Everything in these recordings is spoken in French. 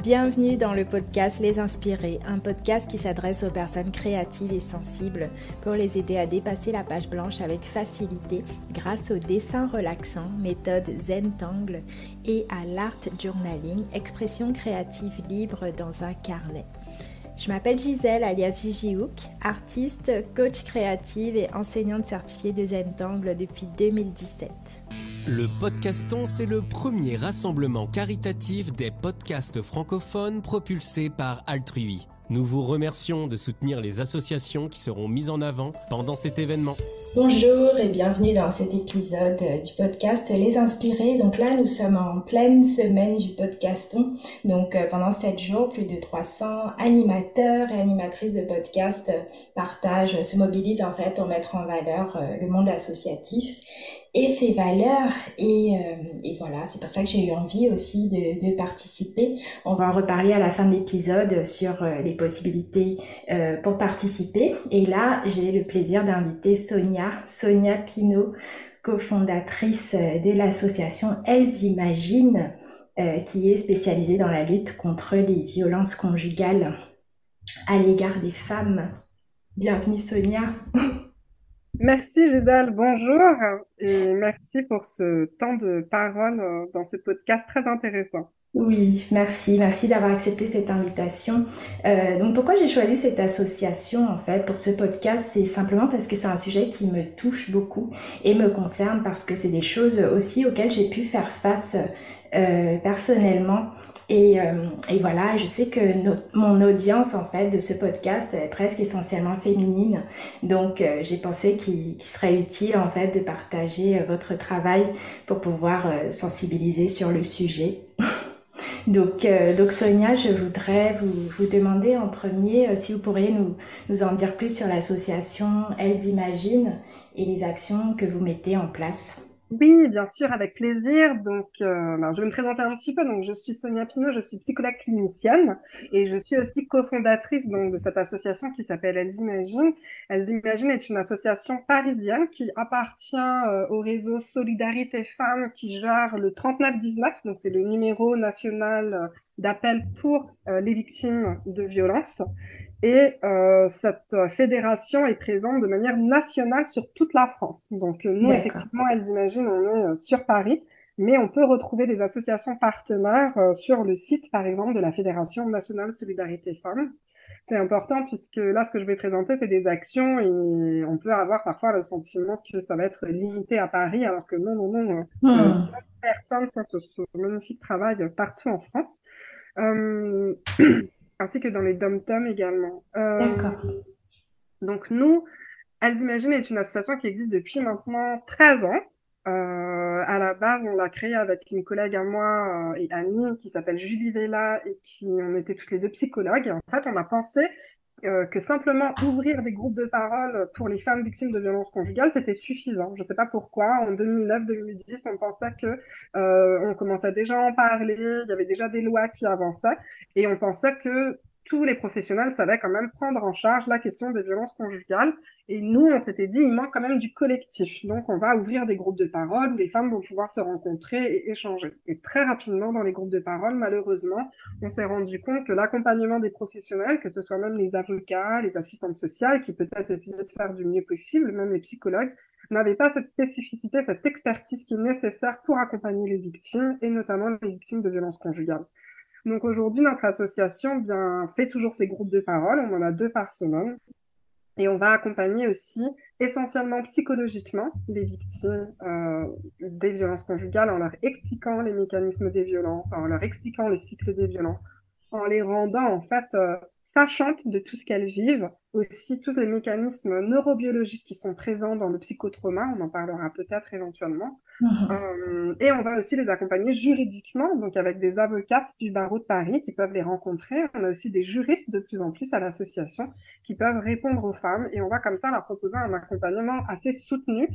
Bienvenue dans le podcast Les Inspirés, un podcast qui s'adresse aux personnes créatives et sensibles pour les aider à dépasser la page blanche avec facilité grâce au dessin relaxant, méthode Zentangle et à l'art journaling, expression créative libre dans un carnet. Je m'appelle Gisèle alias Gigi Hook, artiste, coach créative et enseignante certifiée de Zentangle depuis 2017. Le Podcaston, c'est le premier rassemblement caritatif des podcasts francophones propulsés par Altrui. Nous vous remercions de soutenir les associations qui seront mises en avant pendant cet événement. Bonjour et bienvenue dans cet épisode du podcast Les Inspirés. Donc là, nous sommes en pleine semaine du podcaston. Donc pendant 7 jours, plus de 300 animateurs et animatrices de podcasts se mobilisent en fait pour mettre en valeur le monde associatif et ses valeurs. Et voilà, c'est pour ça que j'ai eu envie aussi de participer. On va en reparler à la fin de l'épisode sur les possibilités pour participer. Et là, j'ai le plaisir d'inviter Sonia Pinault, cofondatrice de l'association Elles Imaginent, qui est spécialisée dans la lutte contre les violences conjugales à l'égard des femmes. Bienvenue Sonia. Merci Gisèle, bonjour et merci pour ce temps de parole dans ce podcast très intéressant. Oui, merci d'avoir accepté cette invitation. Donc pourquoi j'ai choisi cette association en fait pour ce podcast, c'est simplement parce que c'est un sujet qui me touche beaucoup et me concerne parce que c'est des choses aussi auxquelles j'ai pu faire face personnellement. Et voilà, je sais que mon audience en fait de ce podcast est presque essentiellement féminine, donc j'ai pensé qu'il serait utile en fait de partager votre travail pour pouvoir sensibiliser sur le sujet. Donc Sonia, je voudrais vous demander en premier si vous pourriez nous en dire plus sur l'association Elles Imaginent et les actions que vous mettez en place. Oui, bien sûr, avec plaisir. Donc, je vais me présenter un petit peu. Donc, je suis Sonia Pinault, je suis psychologue clinicienne et je suis aussi cofondatrice donc, de cette association qui s'appelle Elles Imaginent. Elles Imaginent est une association parisienne qui appartient au réseau Solidarité Femmes qui gère le 3919. Donc, c'est le numéro national d'appel pour les victimes de violences. Et cette fédération est présente de manière nationale sur toute la France. Donc nous, D'accord. effectivement, Elles Imaginent, on est sur Paris, mais on peut retrouver des associations partenaires sur le site, par exemple, de la Fédération nationale Solidarité Femmes. C'est important puisque là, ce que je vais présenter, c'est des actions et on peut avoir parfois le sentiment que ça va être limité à Paris, alors que non. Personnes font ce magnifique travail partout en France. Ainsi que dans les dom-toms également. D'accord. Donc nous, Elles Imaginent est une association qui existe depuis maintenant 13 ans. À la base, on l'a créée avec une collègue à moi et amie qui s'appelle Julie Vella et on était toutes les deux psychologues. Et en fait, on a pensé que simplement ouvrir des groupes de parole pour les femmes victimes de violences conjugales, c'était suffisant. Je ne sais pas pourquoi. En 2009-2010, on pensait que on commençait déjà à en parler, il y avait déjà des lois qui avançaient, et on pensait que tous les professionnels savaient quand même prendre en charge la question des violences conjugales. Et nous, on s'était dit, il manque quand même du collectif. Donc, on va ouvrir des groupes de parole où les femmes vont pouvoir se rencontrer et échanger. Et très rapidement, dans les groupes de parole, malheureusement, on s'est rendu compte que l'accompagnement des professionnels, que ce soit même les avocats, les assistantes sociales, qui peut-être essayaient de faire du mieux possible, même les psychologues, n'avaient pas cette spécificité, cette expertise qui est nécessaire pour accompagner les victimes, et notamment les victimes de violences conjugales. Donc aujourd'hui, notre association fait toujours ces groupes de parole, on en a 2 par semaine, et on va accompagner aussi essentiellement psychologiquement les victimes des violences conjugales en leur expliquant les mécanismes des violences, en leur expliquant le cycle des violences, en les rendant en fait sachantes de tout ce qu'elles vivent, aussi tous les mécanismes neurobiologiques qui sont présents dans le psychotrauma, on en parlera peut-être éventuellement. Et on va aussi les accompagner juridiquement, donc avec des avocates du barreau de Paris qui peuvent les rencontrer. On a aussi des juristes de plus en plus à l'association qui peuvent répondre aux femmes et on va comme ça leur proposer un accompagnement assez soutenu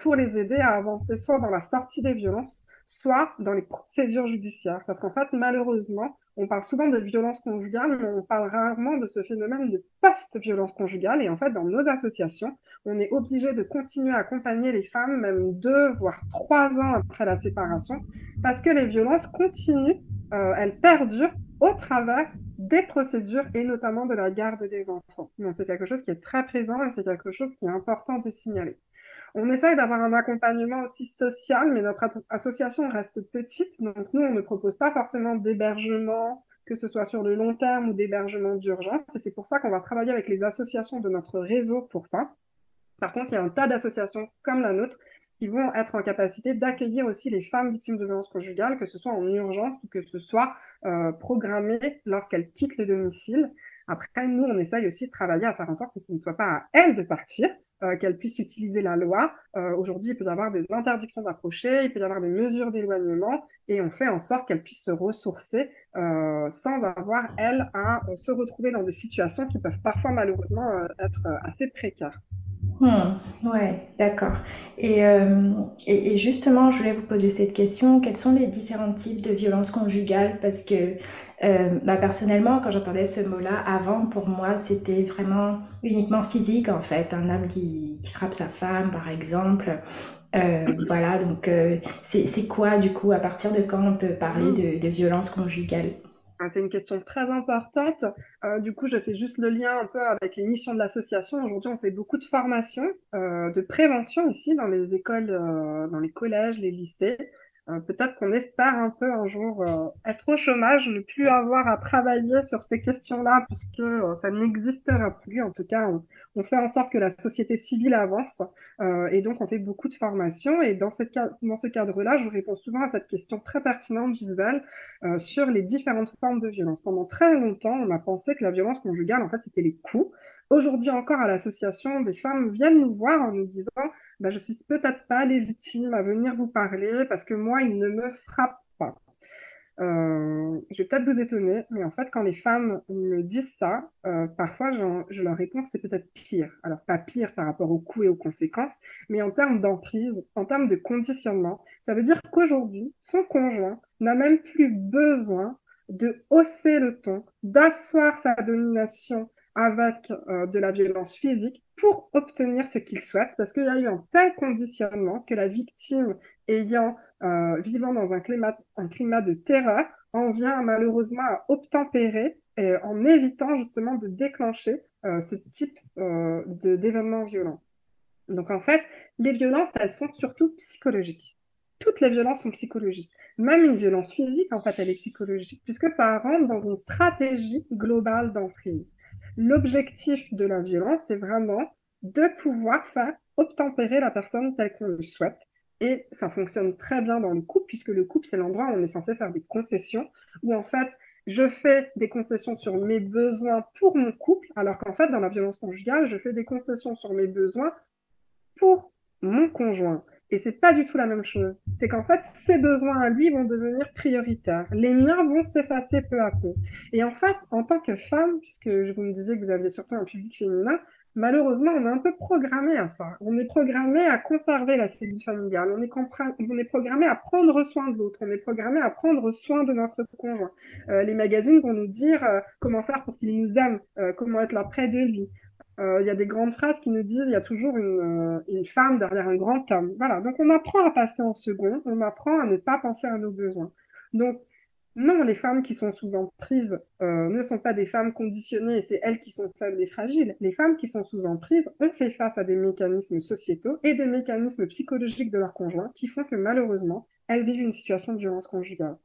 pour les aider à avancer soit dans la sortie des violences, soit dans les procédures judiciaires. Parce qu'en fait, malheureusement, On parle souvent de violence conjugale, mais on parle rarement de ce phénomène de post-violence conjugale. Et en fait, dans nos associations, on est obligé de continuer à accompagner les femmes, même 2 voire 3 ans après la séparation, parce que les violences continuent, elles perdurent au travers des procédures et notamment de la garde des enfants. Donc, c'est quelque chose qui est très présent et c'est quelque chose qui est important de signaler. On essaye d'avoir un accompagnement aussi social, mais notre association reste petite, donc nous, on ne propose pas forcément d'hébergement, que ce soit sur le long terme ou d'hébergement d'urgence, et c'est pour ça qu'on va travailler avec les associations de notre réseau pour ça. Par contre, il y a un tas d'associations comme la nôtre qui vont être en capacité d'accueillir aussi les femmes victimes de violences conjugales, que ce soit en urgence ou que ce soit programmé lorsqu'elles quittent le domicile. Après, nous, on essaye aussi de travailler à faire en sorte que ce ne soit pas à elles de partir, qu'elles puissent utiliser la loi. Aujourd'hui, il peut y avoir des interdictions d'approcher, il peut y avoir des mesures d'éloignement, et on fait en sorte qu'elles puissent se ressourcer sans avoir, elles, à se retrouver dans des situations qui peuvent parfois malheureusement être assez précaires. Ouais, d'accord. Et justement, je voulais vous poser cette question. Quels sont les différents types de violences conjugales? Parce que personnellement, quand j'entendais ce mot-là, avant, pour moi, c'était vraiment uniquement physique, en fait. Un homme qui frappe sa femme, par exemple. Voilà, donc c'est quoi, du coup, à partir de quand on peut parler de violence conjugale? C'est une question très importante. Du coup, je fais juste le lien un peu avec les missions de l'association. Aujourd'hui, on fait beaucoup de formations, de prévention ici dans les écoles, dans les collèges, les lycées. Peut-être qu'on espère un peu un jour être au chômage, ne plus avoir à travailler sur ces questions-là, puisque ça n'existera plus. En tout cas, on fait en sorte que la société civile avance. Et donc, on fait beaucoup de formations. Et dans dans ce cadre-là, je réponds souvent à cette question très pertinente, Gisèle, sur les différentes formes de violence. Pendant très longtemps, on a pensé que la violence conjugale, en fait, c'était les coups. Aujourd'hui encore, à l'association, des femmes viennent nous voir en nous disant bah, je suis peut-être pas légitime à venir vous parler parce que moi, il ne me frappe pas. Je vais peut-être vous étonner, mais en fait, quand les femmes me disent ça, parfois je leur réponds que c'est peut-être pire. Alors, pas pire par rapport aux coûts et aux conséquences, mais en termes d'emprise, en termes de conditionnement, ça veut dire qu'aujourd'hui, son conjoint n'a même plus besoin de hausser le ton, d'asseoir sa domination avec de la violence physique pour obtenir ce qu'il souhaite, parce qu'il y a eu un tel conditionnement que la victime ayant vivant dans un climat de terreur, on vient malheureusement à obtempérer en évitant justement de déclencher ce type d'événements violents. Donc en fait, les violences, elles sont surtout psychologiques. Toutes les violences sont psychologiques. Même une violence physique, en fait, elle est psychologique, puisque ça rentre dans une stratégie globale d'emprise. L'objectif de la violence, c'est vraiment de pouvoir faire obtempérer la personne telle qu'on le souhaite. Et ça fonctionne très bien dans le couple, puisque le couple, c'est l'endroit où on est censé faire des concessions, où en fait, je fais des concessions sur mes besoins pour mon couple, alors qu'en fait, dans la violence conjugale, je fais des concessions sur mes besoins pour mon conjoint. Et c'est pas du tout la même chose. C'est qu'en fait, ses besoins à lui vont devenir prioritaires. Les miens vont s'effacer peu à peu. Et en fait, en tant que femme, puisque vous me disiez que vous aviez surtout un public féminin, malheureusement, on est un peu programmé à ça. On est programmé à conserver la cellule familiale. On est programmé à prendre soin de l'autre. On est programmé à prendre soin de notre conjoint. Les magazines vont nous dire comment faire pour qu'il nous aime, comment être là près de lui. Il y a des grandes phrases qui nous disent il y a toujours une femme derrière un grand homme. Voilà, donc on apprend à passer en second, on apprend à ne pas penser à nos besoins. Donc, non, les femmes qui sont sous emprise ne sont pas des femmes conditionnées et c'est elles qui sont faibles et fragiles. Les femmes qui sont sous emprise ont fait face à des mécanismes sociétaux et des mécanismes psychologiques de leur conjoint qui font que malheureusement, elles vivent une situation de violence conjugale.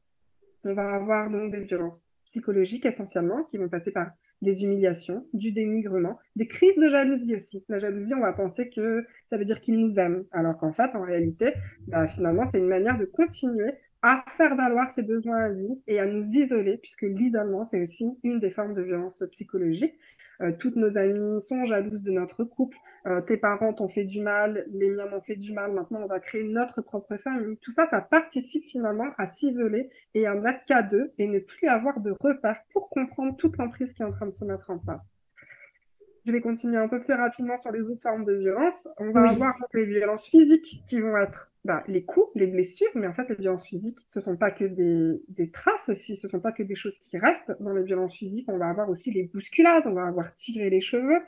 On va avoir donc des violences psychologiques essentiellement qui vont passer par des humiliations, du dénigrement, des crises de jalousie aussi. La jalousie, on va penser que ça veut dire qu'il nous aime, alors qu'en fait, en réalité, finalement, c'est une manière de continuer à faire valoir ses besoins à lui et à nous isoler, puisque l'isolement, c'est aussi une des formes de violence psychologique. Toutes nos amies sont jalouses de notre couple, tes parents t'ont fait du mal, les miens m'ont fait du mal, maintenant on va créer notre propre famille. Tout ça, ça participe finalement à s'isoler et à n'être qu'à deux et ne plus avoir de repères pour comprendre toute l'emprise qui est en train de se mettre en place. Je vais continuer un peu plus rapidement sur les autres formes de violence. On va Oui. avoir donc les violences physiques qui vont être les coups, les blessures, mais en fait, les violences physiques, ce ne sont pas que des traces aussi, ce ne sont pas que des choses qui restent. Dans les violences physiques, on va avoir aussi les bousculades, on va avoir tiré les cheveux,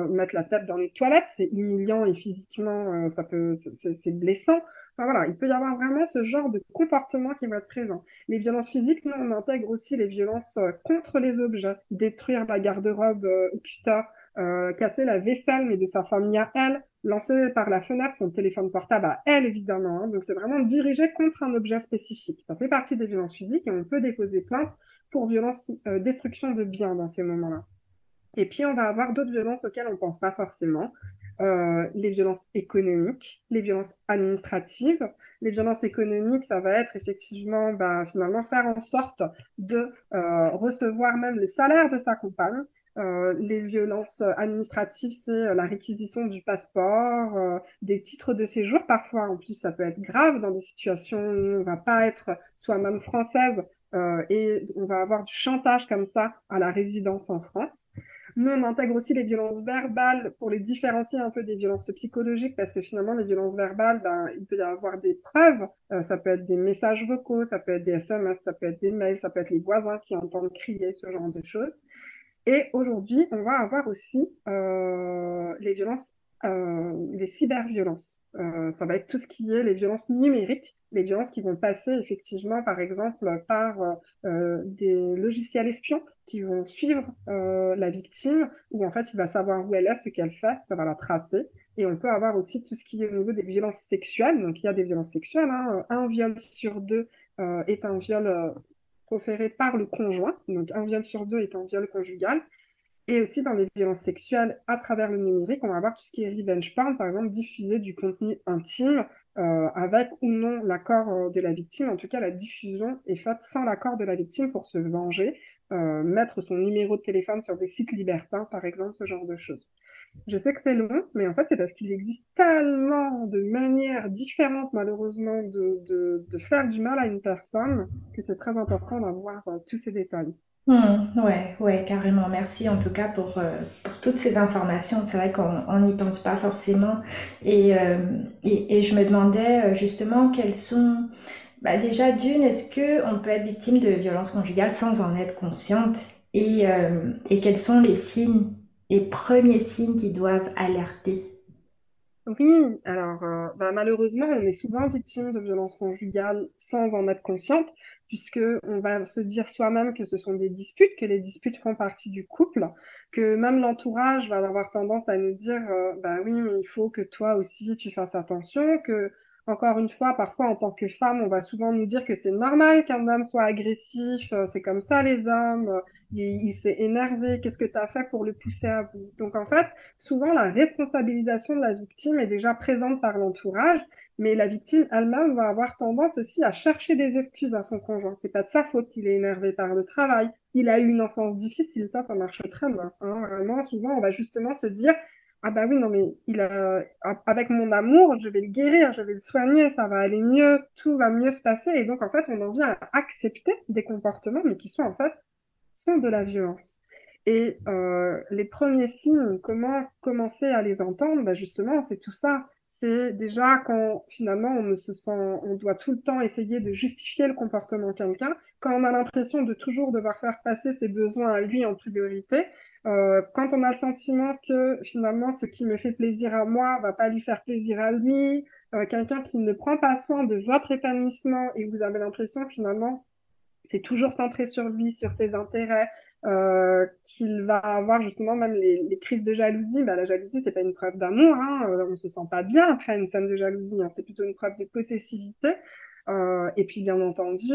mettre la tête dans les toilettes, c'est humiliant et physiquement, c'est blessant. Enfin, voilà, il peut y avoir vraiment ce genre de comportement qui va être présent. Les violences physiques, nous, on intègre aussi les violences contre les objets, détruire la garde-robe au cutter, casser la vaisselle, mais de sa famille à elle, lancer par la fenêtre son téléphone portable à elle, évidemment. Hein. Donc, c'est vraiment dirigé contre un objet spécifique. Ça fait partie des violences physiques et on peut déposer plainte pour violence, destruction de biens dans ces moments-là. Et puis, on va avoir d'autres violences auxquelles on ne pense pas forcément. Les violences économiques, les violences administratives. Les violences économiques, ça va être effectivement, finalement, faire en sorte de recevoir même le salaire de sa compagne. Les violences administratives, c'est la réquisition du passeport, des titres de séjour. Parfois, en plus, ça peut être grave dans des situations où on ne va pas être soi-même française et on va avoir du chantage comme ça à la résidence en France. Nous, on intègre aussi les violences verbales pour les différencier un peu des violences psychologiques, parce que finalement, les violences verbales, il peut y avoir des preuves. Ça peut être des messages vocaux, ça peut être des SMS, ça peut être des mails, ça peut être les voisins qui entendent crier, ce genre de choses. Et aujourd'hui, on va avoir aussi les violences, les cyberviolences. Ça va être tout ce qui est les violences numériques, les violences qui vont passer effectivement, par exemple, par des logiciels espions qui vont suivre la victime, où en fait, il va savoir où elle est, ce qu'elle fait, ça va la tracer. Et on peut avoir aussi tout ce qui est au niveau des violences sexuelles. Donc, il y a des violences sexuelles. Hein. Un viol sur deux est un viol proféré par le conjoint. Donc, un viol sur deux est un viol conjugal. Et aussi dans les violences sexuelles à travers le numérique, on va avoir tout ce qui est revenge porn, par exemple, diffuser du contenu intime avec ou non l'accord de la victime. En tout cas, la diffusion est faite sans l'accord de la victime pour se venger, mettre son numéro de téléphone sur des sites libertins, par exemple, ce genre de choses. Je sais que c'est long, mais en fait, c'est parce qu'il existe tellement de manières différentes, malheureusement, de faire du mal à une personne que c'est très important d'avoir tous ces détails. Ouais, ouais, carrément. Merci en tout cas pour toutes ces informations. C'est vrai qu'on n'y pense pas forcément. Et je me demandais justement quelles sont... déjà d'une, est-ce que on peut être victime de violences conjugales sans en être consciente? Et quels sont les signes, les premiers signes qui doivent alerter? Oui, alors malheureusement, on est souvent victime de violences conjugales sans en être consciente, puisque on va se dire soi-même que ce sont des disputes, que les disputes font partie du couple, que même l'entourage va avoir tendance à nous dire bah oui, mais il faut que toi aussi tu fasses attention, que encore une fois, parfois en tant que femme, on va souvent nous dire que c'est normal qu'un homme soit agressif, c'est comme ça les hommes, il s'est énervé, qu'est-ce que tu as fait pour le pousser à bout? Donc en fait, souvent, la responsabilisation de la victime est déjà présente par l'entourage, mais la victime elle-même va avoir tendance aussi à chercher des excuses à son conjoint. C'est pas de sa faute, il est énervé par le travail, il a eu une enfance difficile, ça marche très bien. Hein. Vraiment, souvent, on va justement se dire, ah bah oui, non mais avec mon amour, je vais le guérir, je vais le soigner, ça va aller mieux, tout va mieux se passer. Et donc, en fait, on en vient à accepter des comportements, mais qui sont en fait sont de la violence. Et les premiers signes, comment commencer à les entendre, justement, c'est tout ça. C'est déjà quand finalement on ne se sent, on doit tout le temps essayer de justifier le comportement de quelqu'un, quand on a l'impression de toujours devoir faire passer ses besoins à lui en priorité, quand on a le sentiment que finalement ce qui me fait plaisir à moi va pas lui faire plaisir à lui, quelqu'un qui ne prend pas soin de votre épanouissement et vous avez l'impression finalement c'est toujours centré sur lui, sur ses intérêts, qu'il va avoir justement même les crises de jalousie. La jalousie, c'est pas une preuve d'amour, hein, on ne se sent pas bien après une scène de jalousie, hein, c'est plutôt une preuve de possessivité. Et puis bien entendu,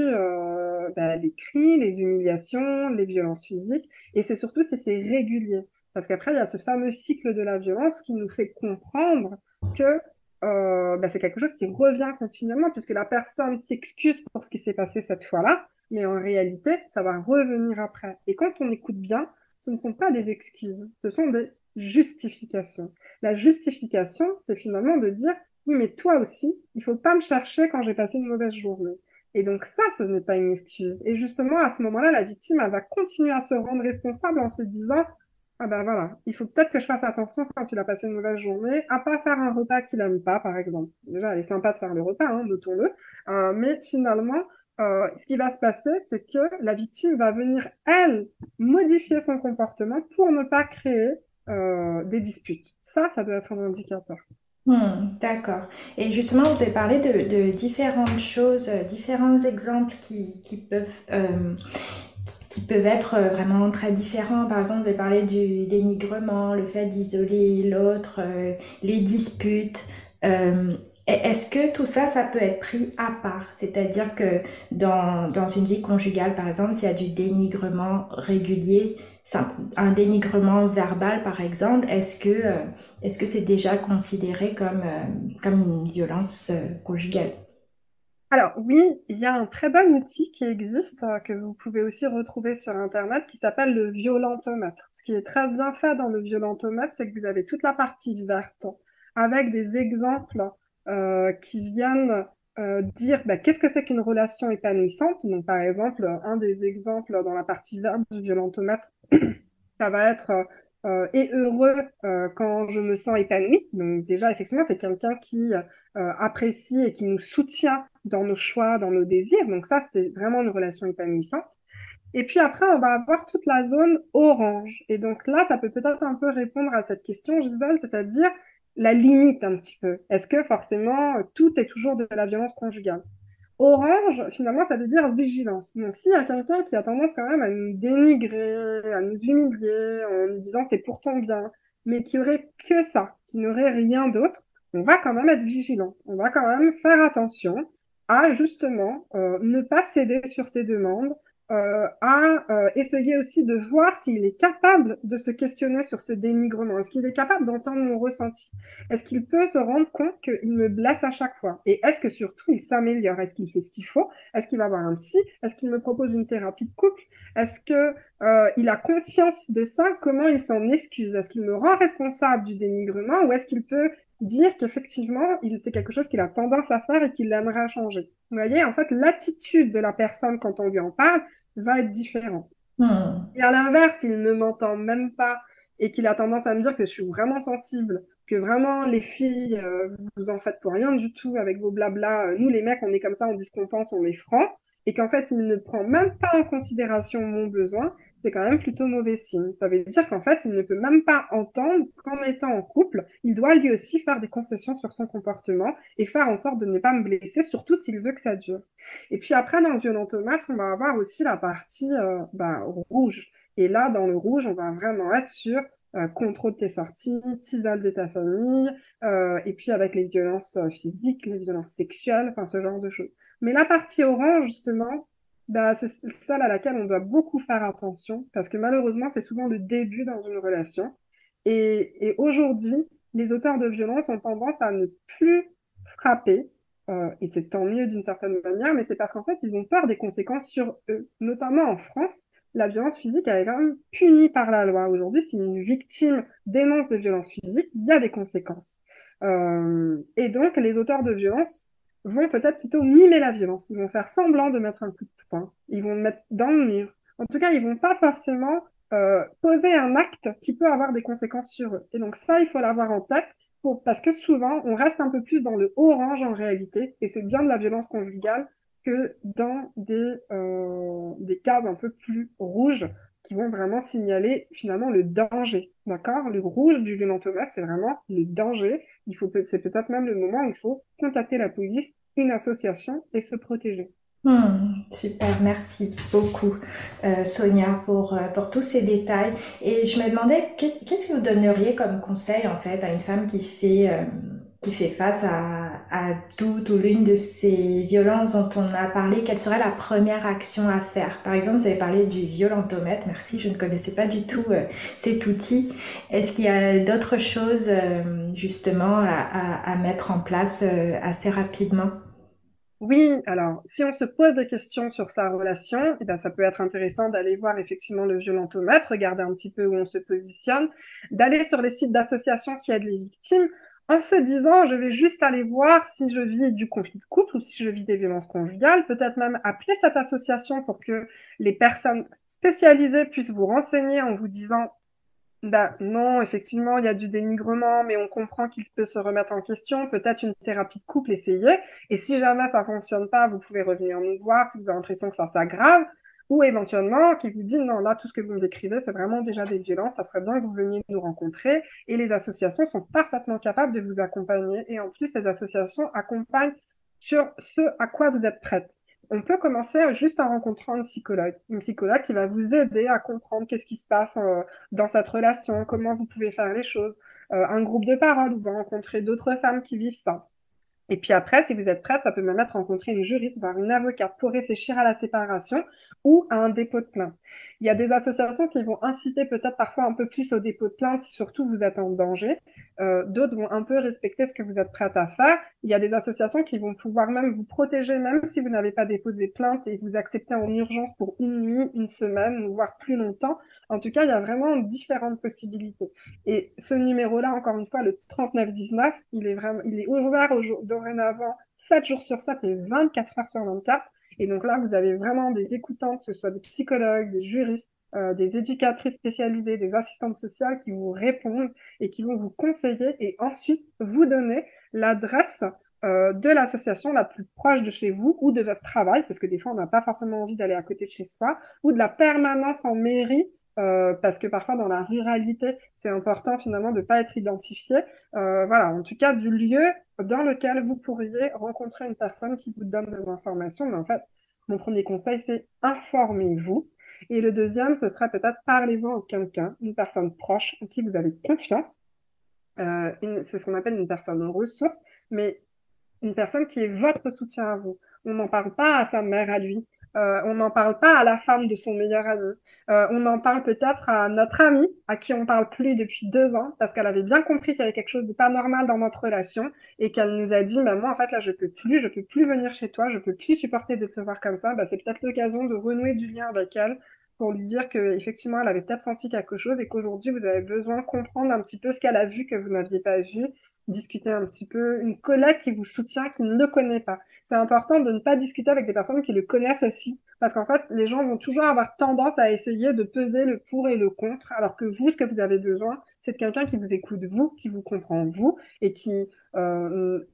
les cris, les humiliations, les violences physiques, et c'est surtout si c'est régulier. Parce qu'après, il y a ce fameux cycle de la violence qui nous fait comprendre que c'est quelque chose qui revient continuellement, puisque la personne s'excuse pour ce qui s'est passé cette fois-là, mais en réalité, ça va revenir après. Et quand on écoute bien, ce ne sont pas des excuses, ce sont des justifications. La justification, c'est finalement de dire, oui, mais toi aussi, il faut pas me chercher quand j'ai passé une mauvaise journée. Et donc ça, ce n'est pas une excuse. Et justement, à ce moment-là, la victime, elle va continuer à se rendre responsable en se disant, Ah ben voilà, il faut peut-être que je fasse attention quand il a passé une mauvaise journée à pas faire un repas qu'il aime pas, par exemple. Déjà, elle est sympa de faire le repas, hein, notons-le. Mais finalement, ce qui va se passer, c'est que la victime va venir, elle, modifier son comportement pour ne pas créer des disputes. Ça doit être un indicateur. D'accord. Et justement, vous avez parlé de différentes choses, différents exemples qui peuvent être vraiment très différents. Par exemple, vous avez parlé du dénigrement, le fait d'isoler l'autre, les disputes. Euh, Est-ce que tout ça, ça peut être pris à part? C'est-à-dire que dans une vie conjugale, par exemple, s'il y a du dénigrement régulier, un dénigrement verbal, par exemple, est-ce que c'est déjà considéré comme une violence conjugale? Alors oui, il y a un très bon outil qui existe, que vous pouvez aussi retrouver sur Internet, qui s'appelle le violentomètre. Ce qui est très bien fait dans le violentomètre, c'est que vous avez toute la partie verte avec des exemples qui viennent dire bah, qu'est-ce que c'est qu'une relation épanouissante. Donc par exemple, un des exemples dans la partie verte du violentomètre, ça va être et heureux quand je me sens épanouie. Donc déjà, effectivement, c'est quelqu'un qui apprécie et qui nous soutient dans nos choix, dans nos désirs. Donc ça, c'est vraiment une relation épanouissante. Et puis après, on va avoir toute la zone orange. Et donc là, ça peut peut-être un peu répondre à cette question, Gisèle, c'est-à-dire la limite un petit peu. Est-ce que forcément tout est toujours de la violence conjugale? Orange, finalement, ça veut dire vigilance. Donc, s'il y a quelqu'un qui a tendance quand même à nous dénigrer, à nous humilier en nous disant c'est pour ton bien, mais qui aurait que ça, qui n'aurait rien d'autre, on va quand même être vigilant. On va quand même faire attention à justement ne pas céder sur ses demandes, à essayer aussi de voir s'il est capable de se questionner sur ce dénigrement. Est-ce qu'il est capable d'entendre mon ressenti? Est-ce qu'il peut se rendre compte qu'il me blesse à chaque fois? Et est-ce que surtout il s'améliore? Est-ce qu'il fait ce qu'il faut? Est-ce qu'il va voir un psy? Est-ce qu'il me propose une thérapie de couple? Est-ce que il a conscience de ça? Comment il s'en excuse? Est-ce qu'il me rend responsable du dénigrement ou est-ce qu'il peut dire qu'effectivement, c'est quelque chose qu'il a tendance à faire et qu'il aimerait changer? Vous voyez, en fait, l'attitude de la personne quand on lui en parle va être différente. Hmm. Et à l'inverse, s'il ne m'entend même pas et qu'il a tendance à me dire que je suis vraiment sensible, que vraiment les filles, vous en faites pour rien du tout avec vos blabla, nous les mecs, on est comme ça, on dit ce qu'on pense, on est franc, et qu'en fait, il ne prend même pas en considération mon besoin, c'est quand même plutôt mauvais signe. Ça veut dire qu'en fait, il ne peut même pas entendre qu'en étant en couple, il doit lui aussi faire des concessions sur son comportement et faire en sorte de ne pas me blesser, surtout s'il veut que ça dure. Et puis après, dans le violentomètre, on va avoir aussi la partie rouge. Et là, dans le rouge, on va vraiment être sur contrôle de tes sorties, tisane de ta famille, et puis avec les violences physiques, les violences sexuelles, enfin ce genre de choses. Mais la partie orange, justement, bah, c'est celle à laquelle on doit beaucoup faire attention, parce que malheureusement, c'est souvent le début dans une relation. Et aujourd'hui, les auteurs de violence ont tendance à ne plus frapper, et c'est tant mieux d'une certaine manière, mais c'est parce qu'en fait, ils ont peur des conséquences sur eux. Notamment en France, la violence physique, elle est quand même punie par la loi. Aujourd'hui, si une victime dénonce des violences physiques, il y a des conséquences. Et donc, les auteurs de violence vont peut-être plutôt mimer la violence. Ils vont faire semblant de mettre un coup de poing. Ils vont le mettre dans le mur. En tout cas, ils vont pas forcément poser un acte qui peut avoir des conséquences sur eux. Et donc ça, il faut l'avoir en tête parce que souvent, on reste un peu plus dans le orange en réalité, et c'est bien de la violence conjugale que dans des cases un peu plus rouges qui vont vraiment signaler finalement le danger. D'accord? Le rouge du violentomètre, c'est vraiment le danger. C'est peut-être même le moment où il faut contacter la police, une association et se protéger. Super, merci beaucoup Sonia pour tous ces détails. Et je me demandais, qu'est-ce que vous donneriez comme conseil en fait à une femme qui fait face à toute ou l'une de ces violences dont on a parlé? Quelle serait la première action à faire? Par exemple, vous avez parlé du violentomètre, merci, je ne connaissais pas du tout cet outil. Est-ce qu'il y a d'autres choses justement à mettre en place assez rapidement? Oui, alors, si on se pose des questions sur sa relation, eh ben, ça peut être intéressant d'aller voir effectivement le violentomètre, regarder un petit peu où on se positionne, d'aller sur les sites d'associations qui aident les victimes, en se disant, je vais juste aller voir si je vis du conflit de couple ou si je vis des violences conjugales, peut-être même appeler cette association pour que les personnes spécialisées puissent vous renseigner en vous disant Bah, non, effectivement, il y a du dénigrement, mais on comprend qu'il peut se remettre en question. Peut-être une thérapie de couple, essayer. Et si jamais ça fonctionne pas, vous pouvez revenir nous voir si vous avez l'impression que ça s'aggrave. Ou éventuellement, qui vous dit, non, là, tout ce que vous me décrivez, c'est vraiment déjà des violences. Ça serait bien que vous veniez nous rencontrer. Et les associations sont parfaitement capables de vous accompagner. Et en plus, les associations accompagnent sur ce à quoi vous êtes prête. On peut commencer juste en rencontrant une psychologue qui va vous aider à comprendre qu'est-ce qui se passe dans cette relation, comment vous pouvez faire les choses, un groupe de parole où vous rencontrez d'autres femmes qui vivent ça. Et puis après, si vous êtes prête, ça peut même être rencontrer une juriste, voire une avocate pour réfléchir à la séparation ou à un dépôt de plainte. Il y a des associations qui vont inciter peut-être parfois un peu plus au dépôt de plainte si surtout vous êtes en danger. D'autres vont un peu respecter ce que vous êtes prête à faire. Il y a des associations qui vont pouvoir même vous protéger, même si vous n'avez pas déposé plainte et vous acceptez en urgence pour une nuit, une semaine, voire plus longtemps. En tout cas, il y a vraiment différentes possibilités. Et ce numéro-là, encore une fois, le 3919, il est ouvert dorénavant 7 jours sur 7 et 24 heures sur 24. Et donc là, vous avez vraiment des écoutantes, que ce soit des psychologues, des juristes, des éducatrices spécialisées, des assistantes sociales qui vous répondent et qui vont vous conseiller et ensuite vous donner l'adresse de l'association la plus proche de chez vous ou de votre travail, parce que des fois, on n'a pas forcément envie d'aller à côté de chez soi, ou de la permanence en mairie parce que parfois dans la ruralité, c'est important finalement de ne pas être identifié. Voilà, en tout cas du lieu dans lequel vous pourriez rencontrer une personne qui vous donne des informations. Mais en fait, mon premier conseil, c'est informez-vous. Et le deuxième, ce serait peut-être parlez-en à quelqu'un, une personne proche en qui vous avez confiance. C'est ce qu'on appelle une personne ressource, mais une personne qui est votre soutien à vous. On n'en parle pas à sa mère à lui. On n'en parle pas à la femme de son meilleur ami. On en parle peut-être à notre amie, à qui on parle plus depuis 2 ans, parce qu'elle avait bien compris qu'il y avait quelque chose de pas normal dans notre relation et qu'elle nous a dit, bah, moi, en fait, là, je peux plus venir chez toi, je peux plus supporter de te voir comme ça. Bah, c'est peut-être l'occasion de renouer du lien avec elle pour lui dire que effectivement, elle avait peut-être senti quelque chose et qu'aujourd'hui, vous avez besoin de comprendre un petit peu ce qu'elle a vu que vous n'aviez pas vu, discuter un petit peu, une collègue qui vous soutient, qui ne le connaît pas. C'est important de ne pas discuter avec des personnes qui le connaissent aussi, parce qu'en fait, les gens vont toujours avoir tendance à essayer de peser le pour et le contre, alors que vous, ce que vous avez besoin, c'est de quelqu'un qui vous écoute vous, qui vous comprend vous, et qui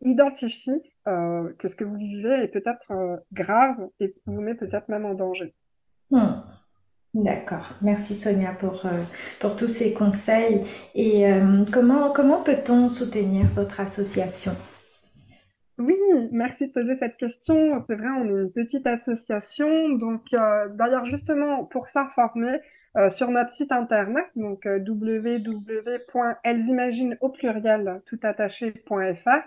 identifie que ce que vous vivez est peut-être grave et vous met peut-être même en danger. Hmm. D'accord. Merci Sonia pour tous ces conseils. Et comment peut-on soutenir votre association? Oui, merci de poser cette question. C'est vrai, on est une petite association. Donc, d'ailleurs, justement, pour s'informer, sur notre site internet, donc www.ellesimagine au pluriel toutattaché.fr,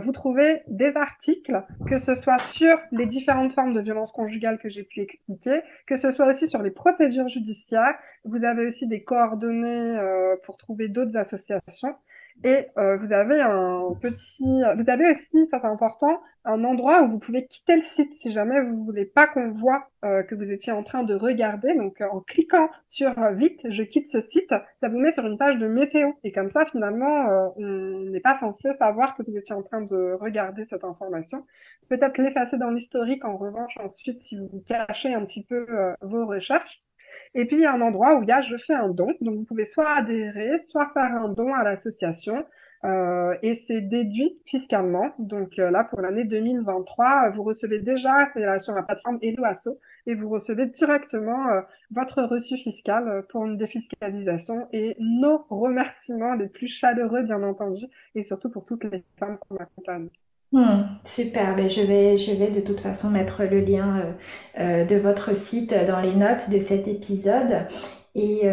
vous trouvez des articles, que ce soit sur les différentes formes de violence conjugale que j'ai pu expliquer, que ce soit aussi sur les procédures judiciaires. Vous avez aussi des coordonnées, pour trouver d'autres associations. Et vous avez aussi, ça c'est important, un endroit où vous pouvez quitter le site si jamais vous voulez pas qu'on voit que vous étiez en train de regarder. Donc en cliquant sur vite, je quitte ce site, ça vous met sur une page de météo. Et comme ça, finalement, on n'est pas censé savoir que vous étiez en train de regarder cette information. Peut-être l'effacer dans l'historique en revanche ensuite si vous cachez un petit peu vos recherches. Et puis, il y a un endroit où il y a je fais un don. Donc, vous pouvez soit adhérer, soit faire un don à l'association. Et c'est déduit fiscalement. Donc, là, pour l'année 2023, vous recevez déjà, c'est sur la plateforme Helloasso, et vous recevez directement votre reçu fiscal pour une défiscalisation et nos remerciements les plus chaleureux, bien entendu, et surtout pour toutes les femmes qu'on accompagne. Super, ben je vais de toute façon mettre le lien de votre site dans les notes de cet épisode. Et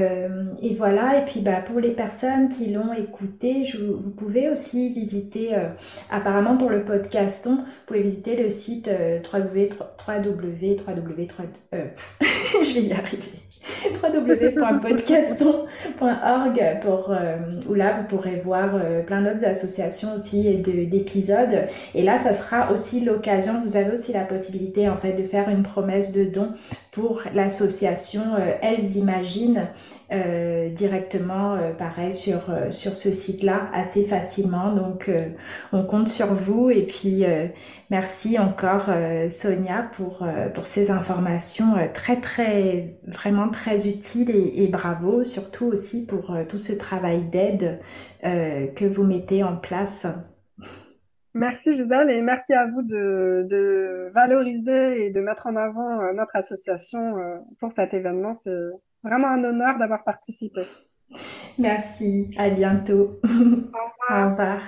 voilà, et puis bah, pour les personnes qui l'ont écouté, vous pouvez aussi visiter, apparemment pour le podcaston, vous pouvez visiter le site je vais y arriver. www.podcaston.org où là vous pourrez voir plein d'autres associations aussi et d'épisodes. Et là, ça sera aussi l'occasion, vous avez aussi la possibilité en fait de faire une promesse de don pour l'association Elles Imaginent directement, pareil, sur ce site-là, assez facilement. Donc, on compte sur vous. Et puis, merci encore, Sonia, pour ces informations vraiment très utiles et bravo, surtout aussi pour tout ce travail d'aide que vous mettez en place. Merci Gisèle et merci à vous de valoriser et de mettre en avant notre association pour cet événement. C'est vraiment un honneur d'avoir participé. Merci, à bientôt. Au revoir.